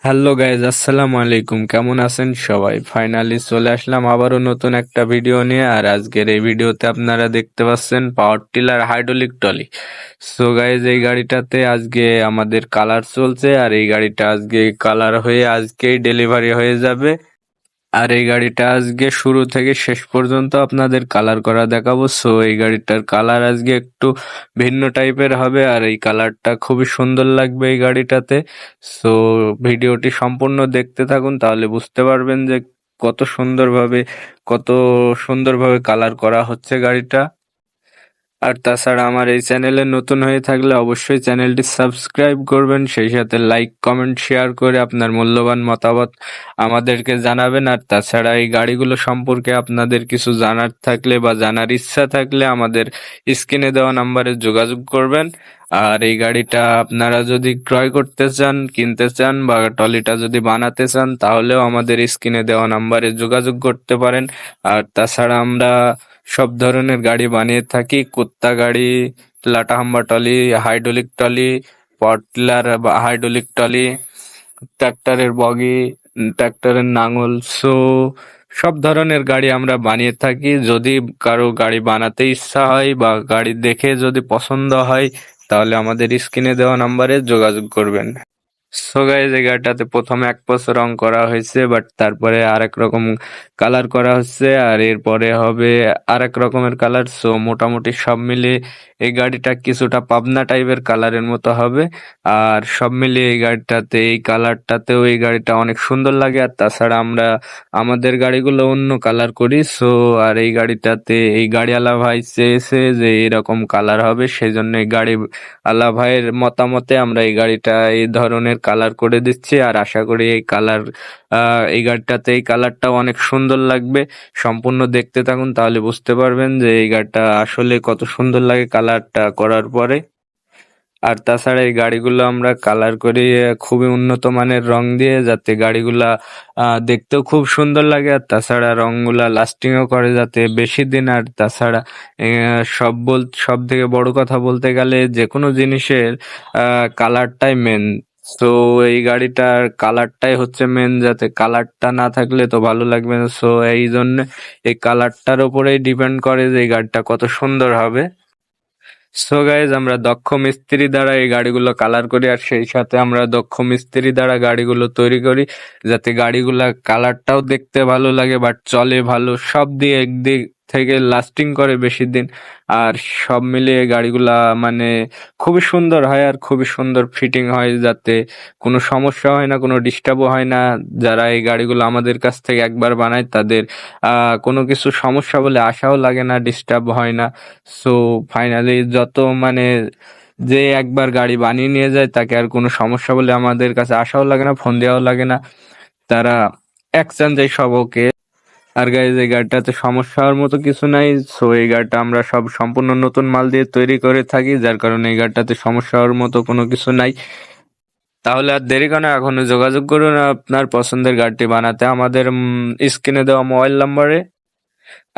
Hello guys, আসসালামু আলাইকুম। কেমন আছেন সবাই? ফাইনালি চলে আসলাম আবারও নতুন একটা ভিডিও নিয়ে। আর আজকের এই ভিডিওতে আপনারা দেখতে পাচ্ছেন power tiller hydraulic trolley. So guys, এই গাড়িটাতে আজকে আমাদের কালার চলছে, আর এই গাড়িটা আজকে কালার হয়ে আজকেই ডেলিভারি হয়ে যাবে। আর এই গাড়িটা আজকে শুরু থেকে শেষ পর্যন্ত আপনাদের কালার করা দেখাবো। সো এই গাড়িটার কালার আজকে একটু ভিন্ন টাইপের হবে, আর এই কালারটা খুবই সুন্দর লাগবে এই গাড়িটাতে। সো ভিডিওটি সম্পূর্ণ দেখতে থাকুন, তাহলে বুঝতে পারবেন যে কত সুন্দরভাবে কালার করা হচ্ছে গাড়িটা। আর তাছাড়া আমার এই চ্যানেলে নতুন হয়ে থাকলে অবশ্যই চ্যানেলটি সাবস্ক্রাইব করবেন, সেই সাথে লাইক কমেন্ট শেয়ার করে আপনার মূল্যবান মতামত আমাদেরকে জানাবেন। আর তাছাড়া এই গাড়িগুলো সম্পর্কে আপনাদের কিছু জানার থাকলে বা জানার ইচ্ছা থাকলে আমাদের স্ক্রিনে দেওয়া নাম্বারে যোগাযোগ করবেন। আর এই গাড়িটা আপনারা যদি ক্রয় করতে চান, কিনতে চান, বা ট্রলিটা যদি বানাতে চান, তাহলেও আমাদের স্ক্রিনে দেওয়া নাম্বারে যোগাযোগ করতে পারেন। আর তাছাড়া আমরা সব ধরনের গাড়ি বানিয়ে থাকি: কুত্তা গাড়ি, লাটা হাম্বা trolley, hydraulic trolley, power tiller বা হাইড্রোলিক ট্রলি, ট্রাক্টরের বগি, ট্রাক্টরের নাঙল। সো সব ধরনের গাড়ি আমরা বানিয়ে থাকি। যদি কারো গাড়ি বানাতে ইচ্ছা হয় বা গাড়ি দেখে যদি পছন্দ হয়, তাহলে আমাদের স্ক্রিনে দেওয়া নাম্বারে যোগাযোগ করবেন। সো গাইজ, এই গাড়িটাতে প্রথমে এক বছর রং করা হয়েছে, বাট তারপরে আরেক রকম কালার করা হচ্ছে, আর এরপরে হবে আরেক রকমের কালার। সো মোটামুটি সব মিলিয়ে এই গাড়িটা কিছুটা পাবনা টাইপের কালারের মতো হবে। আর সব মিলিয়ে এই গাড়িটাতে, এই কালারটাতেও এই গাড়িটা অনেক সুন্দর লাগে। আর তাছাড়া আমরা আমাদের গাড়িগুলো অন্য কালার করি। সো আর এই গাড়িটাতে এই গাড়িওয়ালা ভাই চেয়েছে যে এরকম কালার হবে, সেই জন্য এই গাড়ি আল্লাহ ভাইয়ের মতামতে আমরা এই গাড়িটা এই ধরনের কালার করে দিচ্ছি। আর আশা করি এই গাড়িটাতে এই কালারটা অনেক সুন্দর লাগবে। সম্পূর্ণ দেখতে থাকুন, তাহলে বুঝতে পারবেন যে এই গাড়িটা আসলে কত সুন্দর লাগে কালারটা করার পরে। আর তাছাড়া এই গাড়িগুলো আমরা কালার করি খুবই উন্নত মানের রং দিয়ে, যাতে গাড়িগুলা দেখতেও খুব সুন্দর লাগে। আর তাছাড়া রংগুলা লাস্টিংও করে যাতে বেশি দিন। আর তাছাড়া সব থেকে বড় কথা বলতে গেলে যে কোনো জিনিসের কালারটাই মেন। তো এই গাড়িটার কালারটাই হচ্ছে মেন, যাতে কালারটা না থাকলে তো ভালো লাগবে না। সো এই জন্য এই কালারটার উপরেই ডিপেন্ড করে যে এই গাড়িটা কত সুন্দর হবে। সো গাইজ, আমরা দক্ষ মিস্ত্রি দ্বারা এই গাড়িগুলো কালার করি, আর সেই সাথে আমরা দক্ষ মিস্ত্রি দ্বারা গাড়িগুলো তৈরি করি, যাতে গাড়িগুলা কালারটাও দেখতে ভালো লাগে, বাট চলে ভালো, সব দিয়ে একদিক থেকে লাস্টিং করে বেশি দিন। আর সব মিলিয়ে গাড়িগুলা মানে খুবই সুন্দর হয়, আর খুবই সুন্দর ফিটিং হয়, যাতে কোনো সমস্যা হয় না, কোনো ডিস্টার্বও হয় না। যারা এই গাড়িগুলো আমাদের কাছ থেকে একবার বানায়, তাদের কোনো কিছু সমস্যা বলে আশাও লাগে না, ডিস্টার্ব হয় না। সো ফাইনালি মানে যে একবার গাড়ি বানিয়ে নিয়ে যায়, তাকে আর কোনো সমস্যা বলে আমাদের কাছে আসাও লাগে না, ফোন দেওয়াও লাগে না। তারা এক্সচেঞ্জে সব ওকে। আর গাইজ, এই গাড়িটাতে সমস্যা হওয়ার মতো কিছু নাই। সো এই গাড়িটা আমরা সব সম্পূর্ণ নতুন মাল দিয়ে তৈরি করে থাকি, যার কারণে এই গাড়িটাতে সমস্যা হওয়ার মতো কোনো কিছু নাই। তাহলে আর দেরি কেন, এখনো যোগাযোগ করুন আপনার পছন্দের গাড়িটি বানাতে আমাদের স্ক্রিনে দেওয়া মোবাইল নাম্বারে।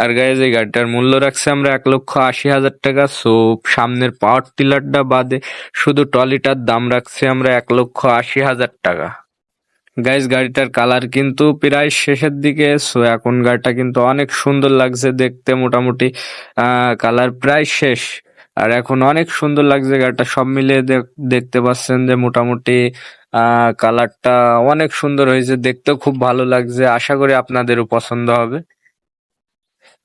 আর গাইজ, এই গাড়িটার মূল্য রাখছে আমরা 1,80,000 টাকা। সো সামনের পাওয়ার টিলারটা বাদে শুধু ট্রলিটার দাম রাখছি আমরা 1,80,000 টাকা। গাইজ, গাড়িটার কালার কিন্তু প্রায় শেষের দিকে। সো এখন গাড়িটা কিন্তু অনেক সুন্দর লাগছে দেখতে, মোটামুটি কালার প্রায় শেষ। আর এখন অনেক সুন্দর লাগছে গাড়িটা, সব মিলিয়ে দেখতে পাচ্ছেন যে মোটামুটি কালারটা অনেক সুন্দর হয়েছে, দেখতেও খুব ভালো লাগছে। আশা করি আপনাদেরও পছন্দ হবে।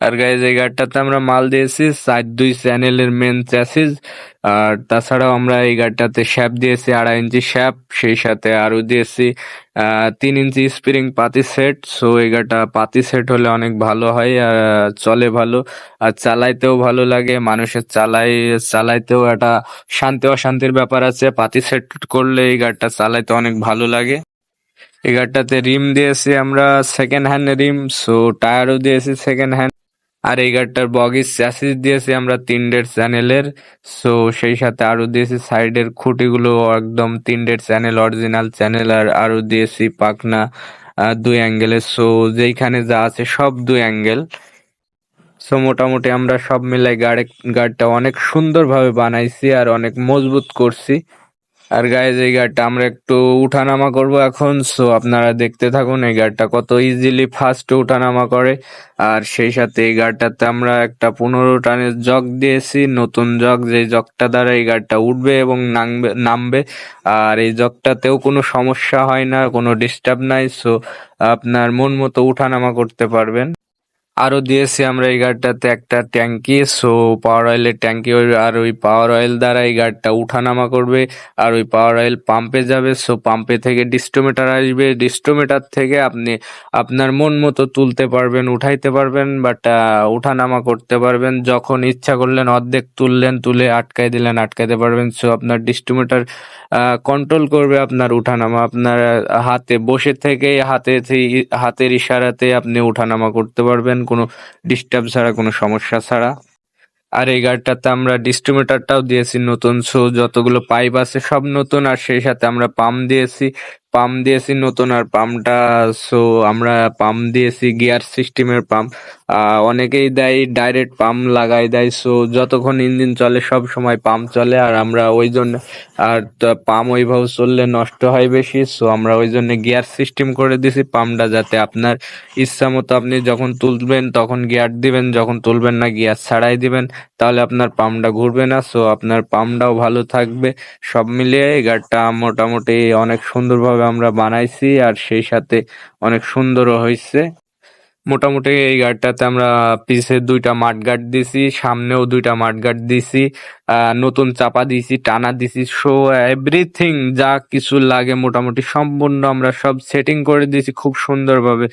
আর গাইজ, এই গাড়িটাতে আমরা মাল দিয়েছি 4-2 চ্যানেলের মেন চ্যাসিস। আর তাছাড়াও আমরা এই গাড়িটাতে শ্যাপ দিয়েছি 2.5 ইঞ্চি শ্যাপ, সেই সাথে আরো দিয়েছি 3 ইঞ্চি স্প্রিং পাতি সেট। সো এই গাড়িটা পাতি সেট হলে অনেক ভালো হয়, আর চলে ভালো, আর চালাইতেও ভালো লাগে। মানুষের চালাইতেও একটা শান্তি অশান্তির ব্যাপার আছে, পাতি সেট করলে এই গাড়িটা চালাইতে অনেক ভালো লাগে। এই গাড়িটাতে রিম দিয়েছি আমরা সেকেন্ড হ্যান্ড রিম। সো টায়ারও দিয়েছি সেকেন্ড হ্যান্ড। আর এই গাড়িটার বগির চ্যাসিস দিয়েছি আমরা 3.5 চ্যানেলের। সো সেই সাথে আরো দিয়েছি সাইডের খুঁটিগুলো একদম 3.5 চ্যানেল, অরিজিনাল চ্যানেল। আর আরো দিয়েছি পাখনা 2 অ্যাঙ্গেলের। সো যেইখানে যা আছে সব 2 অ্যাঙ্গেল। সো মোটামুটি আমরা সব মিলাই গাড়িটা অনেক সুন্দরভাবে বানাইছি আর অনেক মজবুত করছি। আর গাইজ এই গাড়িটা আমরা একটু উঠানামা করব এখন, সো আপনারা দেখতে থাকুন এই গাড়িটা কত ইজিলি ফাস্ট উঠানামা করে। আর সেই সাথে এই গাড়িটাতে আমরা একটা 15 টনের জগ দিয়েছি, নতুন জগ, যে জগটা দ্বারা এই গাড়িটা উঠবে এবং নামবে। আর এই জগটাতেও কোনো সমস্যা হয় না, কোনো ডিস্টার্ব নাই, সো আপনার মন মতো উঠানামা করতে পারবেন। আরো দিয়েছি আমরা এই গাড়িটাতে একটা ট্যাঙ্কি, সো পাওয়ার অয়েলের ট্যাঙ্কি, আর ওই পাওয়ার অয়েল দ্বারা এই গাড়িটা উঠানামা করবে। আর ওই পাওয়ার অয়েল পাম্পে যাবে, সো পাম্পে থেকে ডিস্টোমিটার আসবে, ডিস্টোমিটার থেকে আপনি আপনার মন মতো তুলতে পারবেন, উঠাইতে পারবেন, বাট উঠানামা করতে পারবেন। যখন ইচ্ছা করলেন অর্ধেক তুললেন, তুলে আটকাই দিলেন, আটকাইতে পারবেন। সো আপনার ডিস্টোমিটার কন্ট্রোল করবে আপনার উঠানামা, আপনার হাতে বসে থেকে হাতের ইশারাতে আপনি উঠানামা করতে পারবেন কোনো ডিস্টার্ব ছাড়া, কোনো সমস্যা ছাড়া। আর এই গাড়িটাতে আমরা ডিস্ট্রিবিউটারটাও দিয়েছি নতুন, সো যতগুলো পাইপ আছে সব নতুন, আর সেই সাথে আমরা পাম্প দিয়েছি নতুন। আর পাম্পটা, সো আমরা পাম্প দিয়েছি গিয়ার সিস্টেমের পাম্প। অনেকেই দেয় ডাইরেক্ট পাম্প লাগাই দেয়, সো যতক্ষণ ইঞ্জিন চলে সব সময় পাম্প চলে, আর আমরা ওই জন্য, আর পাম্প ওইভাবে চললে নষ্ট হয় বেশি, সো আমরা ওই জন্য গিয়ার সিস্টেম করে দিছি পাম্পটা, যাতে আপনার ইচ্ছা মতো আপনি যখন তুলবেন তখন গিয়ার দিবেন, যখন তুলবেন না গিয়ার ছাড়াই দিবেন, তাহলে আপনার পাম্পটা ঘুরবে না, সো আপনার পাম্পটাও ভালো থাকবে। সব মিলিয়ে এই গাড়িটা মোটামুটি অনেক সুন্দরভাবে আমরা বানাইছি, আর সেই সাথে অনেক সুন্দরও হয়েছে। মোটামুটি এই গাড়িটাতে আমরা পিছে 2টা মাঠগার্ড দিছি, সামনেও 2টা মাঠগার্ড দিছি, নতুন চাপা দিছি, টানা দিছি, সো এভরিথিং যা কিছু লাগে মোটামুটি সম্পূর্ণ আমরা সব সেটিং করে দিছি খুব সুন্দরভাবে,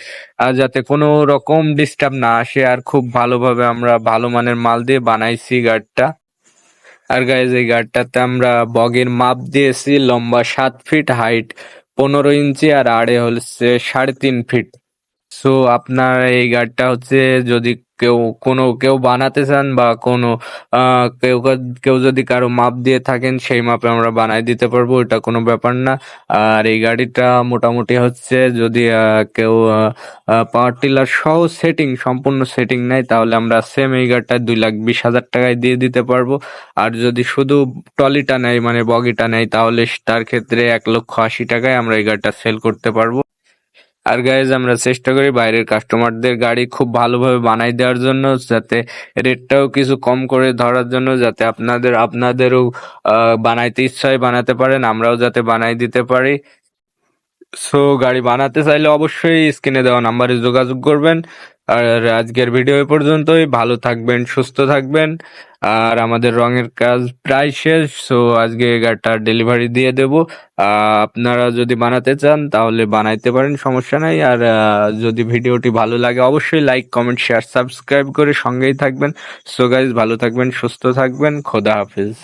যাতে কোনো রকম ডিস্টার্ব না আসে। আর খুব ভালোভাবে আমরা ভালো মানের মাল দিয়ে বানাইছি গাড়িটা। আর গাইজ এই গাড়িটাতে আমরা বগির মাপ দিয়েছি, লম্বা 7 ফিট, হাইট 15 ইঞ্চি, আর আড়ে হচ্ছে 3.5 ফিট। সো আপনার এই গাড়িটা হচ্ছে, যদি কেউ বানাতে চান, বা কোনো কেউ যদি কারো মাপ দিয়ে থাকেন, সেই মাপে আমরা বানাই দিতে পারবো, এটা কোনো ব্যাপার না। আর এই গাড়িটা মোটামুটি হচ্ছে, যদি কেউ পাওয়ার টিলার সহ সম্পূর্ণ সেটিং নেয়, তাহলে আমরা সেম এই গাড়িটা 2,20,000 টাকায় দিয়ে দিতে পারবো। আর যদি শুধু ট্রলিটা নেয়, মানে বগিটা নেয়, তাহলে তার ক্ষেত্রে 1,80,000 টাকায় আমরা এই গাড়িটা সেল করতে পারবো। আর গাইজ আমরা চেষ্টা করি বাইরের কাস্টমারদের গাড়ি খুব ভালোভাবে বানাই দেওয়ার জন্য, যাতে রেটটাও কিছু কম করে ধরার জন্য, যাতে আপনাদেরও বানাইতে ইচ্ছা হয় বানাতে পারেন, আমরাও যাতে বানাই দিতে পারি। সো গাড়ি বানাতে চাইলে অবশ্যই স্ক্রিনে দেওয়া নাম্বারে যোগাযোগ করবেন। আর আজকের ভিডিও এ পর্যন্তই, ভালো থাকবেন, সুস্থ থাকবেন। আর আমাদের রঙের কাজ প্রায় শেষ, সো আজকে গাড়িটা ডেলিভারি দিয়ে দেব। আপনারা যদি বানাতে চান তাহলে বানাইতে পারেন, সমস্যা নাই। আর যদি ভিডিওটি ভালো লাগে অবশ্যই লাইক, কমেন্ট, শেয়ার, সাবস্ক্রাইব করে সঙ্গেই থাকবেন। সো গাইজ ভালো থাকবেন, সুস্থ থাকবেন, খোদা হাফেজ।